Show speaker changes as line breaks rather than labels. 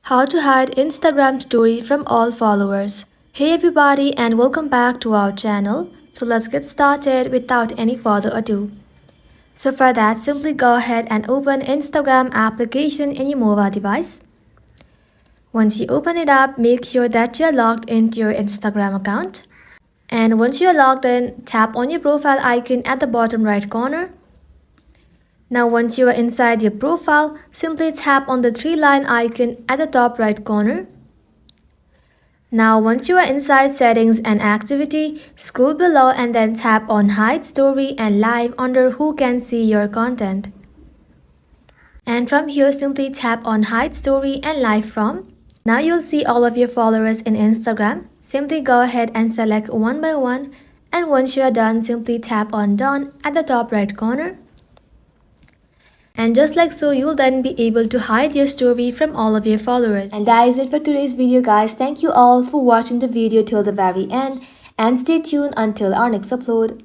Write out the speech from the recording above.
How to hide Instagram story from all followers. Hey everybody and welcome back to our channel. So let's get started without any further ado. So for that, simply go ahead and open Instagram application in your mobile device. Once you open it up, make sure that you're logged into your Instagram account. And once you're logged in, tap on your profile icon at the bottom right corner. Now once you are inside your profile, simply tap on the three-line icon at the top right corner. Now once you are inside settings and activity, scroll below and then tap on hide story and live under who can see your content. And from here simply tap on hide story and live from. Now you'll see all of your followers in Instagram. Simply go ahead and select one by one, and once you are done, simply tap on done at the top right corner. And just like so, you'll then be able to hide your story from all of your followers. And that is it for today's video, guys. Thank you all for watching the video till the very end, and stay tuned until our next upload.